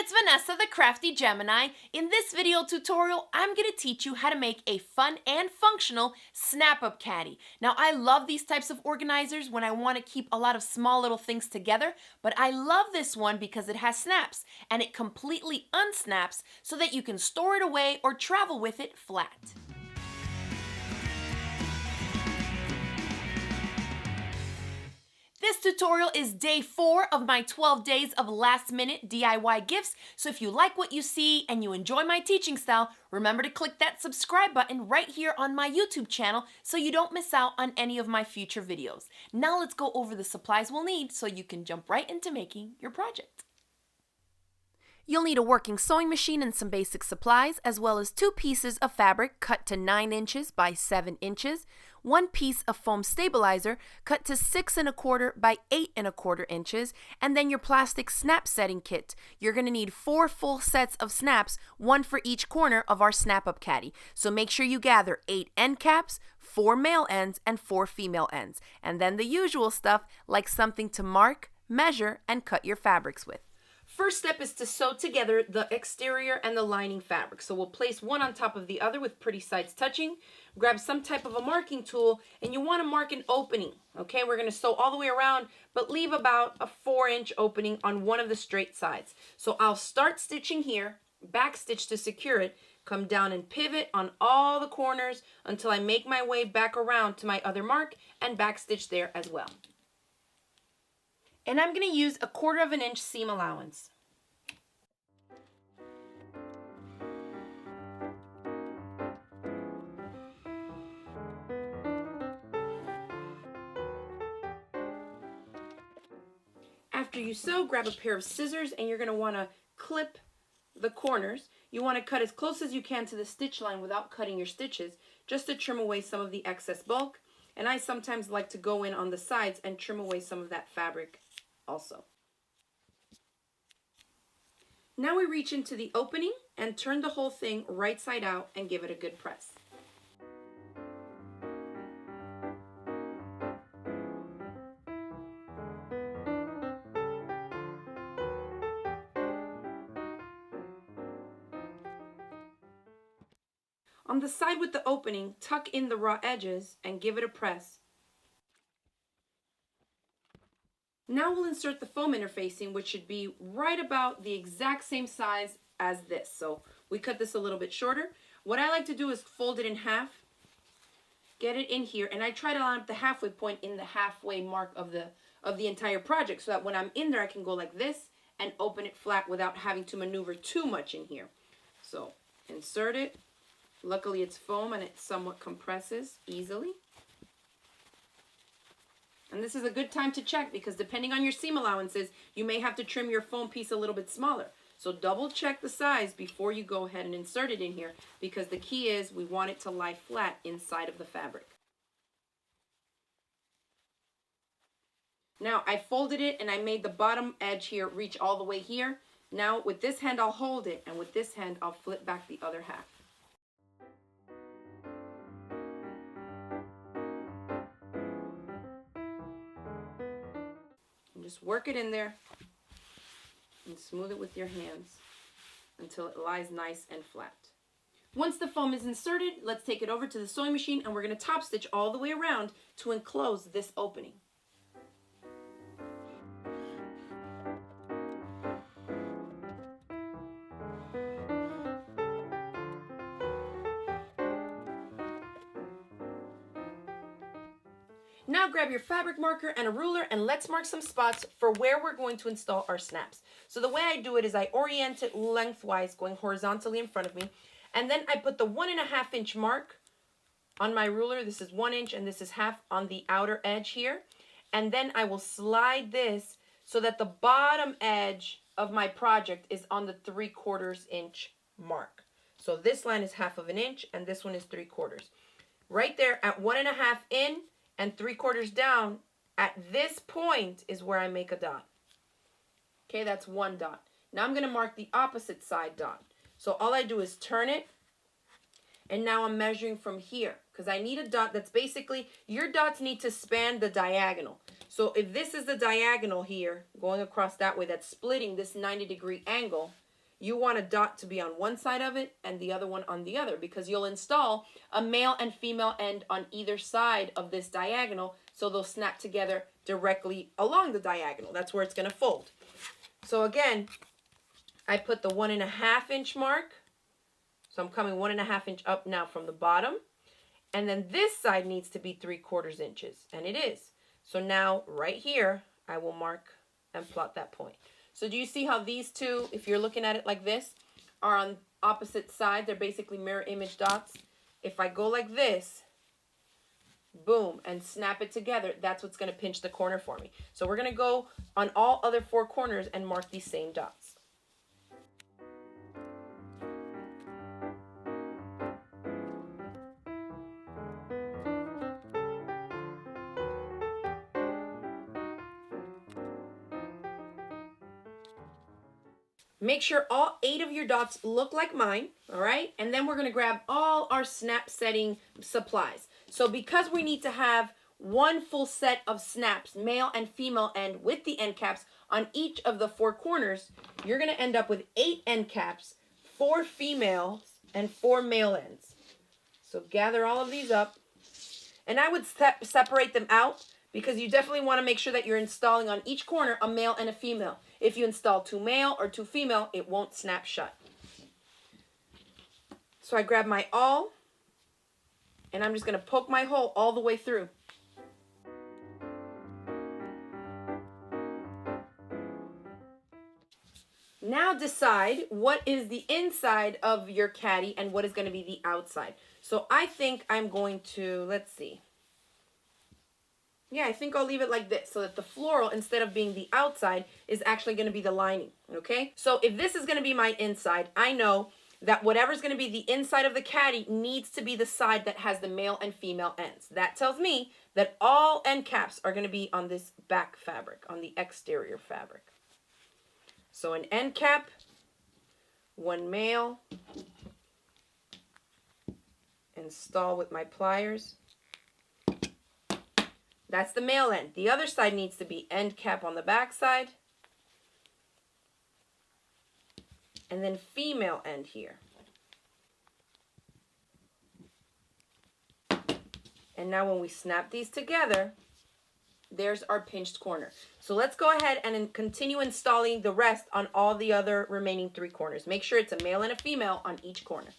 it's Vanessa the Crafty Gemini. In this video tutorial, I'm going to teach you how to make a fun and functional Snap Up Caddy. Now, I love these types of organizers when I want to keep a lot of small little things together, but I love this one because it has snaps and it completely unsnaps so that you can store it away or travel with it flat. This tutorial is day 4 of my 12 days of last-minute DIY gifts, so if you like what you see and you enjoy my teaching style, remember to click that subscribe button right here on my YouTube channel so you don't miss out on any of my future videos. Now let's go over the supplies we'll need so you can jump right into making your project. You'll need a working sewing machine and some basic supplies, as well as 2 pieces of fabric cut to 9 inches by 7 inches, 1 piece of foam stabilizer cut to 6 1/4 by 8 1/4 inches, and then your plastic snap setting kit. You're going to need 4 full sets of snaps, 1 for each corner of our Snap Up Caddy. So make sure you gather 8 end caps, 4 male ends, and 4 female ends. And then the usual stuff like something to mark, measure, and cut your fabrics with. First step is to sew together the exterior and the lining fabric. So we'll place one on top of the other with pretty sides touching. Grab some type of a marking tool and you want to mark an opening. Okay, we're going to sew all the way around, but leave about a 4-inch opening on one of the straight sides. So I'll start stitching here, back stitch to secure it, come down and pivot on all the corners until I make my way back around to my other mark and back stitch there as well. And I'm going to use a 1/4 inch seam allowance. After you sew, grab a pair of scissors and you're going to want to clip the corners. You want to cut as close as you can to the stitch line without cutting your stitches, just to trim away some of the excess bulk. And I sometimes like to go in on the sides and trim away some of that fabric also. Now we reach into the opening and turn the whole thing right side out and give it a good press. On the side with the opening, tuck in the raw edges and give it a press. Now we'll insert the foam interfacing, which should be right about the exact same size as this. So we cut this a little bit shorter. What I like to do is fold it in half, get it in here, and I try to line up the halfway point in the halfway mark of the entire project so that when I'm in there I can go like this and open it flat without having to maneuver too much in here. So insert it. Luckily it's foam and it somewhat compresses easily. And this is a good time to check because depending on your seam allowances, you may have to trim your foam piece a little bit smaller. So double check the size before you go ahead and insert it in here because the key is we want it to lie flat inside of the fabric. Now I folded it and I made the bottom edge here reach all the way here. Now with this hand I'll hold it and with this hand I'll flip back the other half. Just work it in there and smooth it with your hands until it lies nice and flat. Once the foam is inserted, let's take it over to the sewing machine and we're going to top stitch all the way around to enclose this opening. Now grab your fabric marker and a ruler and let's mark some spots for where we're going to install our snaps. So the way I do it is I orient it lengthwise going horizontally in front of me and then I put the 1.5 inch mark on my ruler. This is 1 inch and this is half on the outer edge here. And then I will slide this so that the bottom edge of my project is on the 3/4 inch mark. So this line is 1/2 inch and this one is 3/4. Right there at 1.5 in and 3/4 down, at this point is where I make a dot. Okay, that's one dot. Now I'm going to mark the opposite side dot. So all I do is turn it, and now I'm measuring from here because I need a dot that's basically, your dots need to span the diagonal. So if this is the diagonal here, going across that way, that's splitting this 90-degree angle, you want a dot to be on one side of it and the other one on the other, because you'll install a male and female end on either side of this diagonal, so they'll snap together directly along the diagonal. That's where it's going to fold. So again, I put the 1.5 inch mark. So I'm coming 1.5 inch up now from the bottom. And then this side needs to be 3/4 inches, and it is. So now right here, I will mark and plot that point. So do you see how these two, if you're looking at it like this, are on opposite sides? They're basically mirror image dots. If I go like this, boom, and snap it together, that's what's going to pinch the corner for me. So we're going to go on all other 4 corners and mark these same dots. Make sure all 8 of your dots look like mine, all right? And then we're going to grab all our snap setting supplies. So because we need to have 1 full set of snaps, male and female end, with the end caps on each of the 4 corners, you're going to end up with 8 end caps, 4 females, and 4 male ends. So gather all of these up. And I would separate them out, because you definitely want to make sure that you're installing on each corner a male and a female. If you install 2 male or 2 female, it won't snap shut. So I grab my awl, and I'm just going to poke my hole all the way through. Now decide what is the inside of your caddy and what is going to be the outside. So I think I'm going to, let's see. Yeah, I think I'll leave it like this, so that the floral, instead of being the outside, is actually going to be the lining, okay? So if this is going to be my inside, I know that whatever's going to be the inside of the caddy needs to be the side that has the male and female ends. That tells me that all end caps are going to be on this back fabric, on the exterior fabric. So an end cap, 1 male, install with my pliers. That's the male end. The other side needs to be end cap on the back side. And then female end here. And now when we snap these together, there's our pinched corner. So let's go ahead and continue installing the rest on all the other remaining 3 corners. Make sure it's a male and a female on each corner.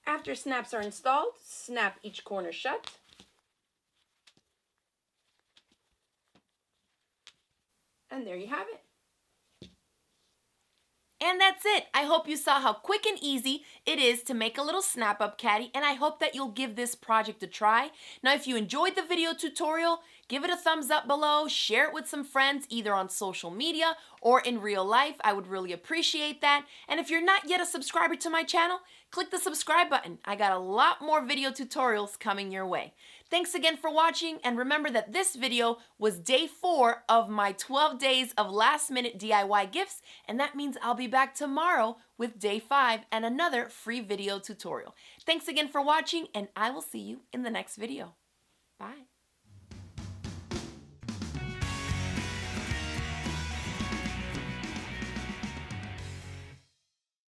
After snaps are installed, snap each corner shut. And there you have it. And that's it. I hope you saw how quick and easy it is to make a little Snap Up Caddy, and I hope that you'll give this project a try. Now, if you enjoyed the video tutorial, give it a thumbs up below, share it with some friends, either on social media or in real life. I would really appreciate that. And if you're not yet a subscriber to my channel, click the subscribe button. I got a lot more video tutorials coming your way. Thanks again for watching, and remember that this video was day 4 of my 12 days of last-minute DIY gifts, and that means I'll be back tomorrow with day 5 and another free video tutorial. Thanks again for watching, and I will see you in the next video. Bye.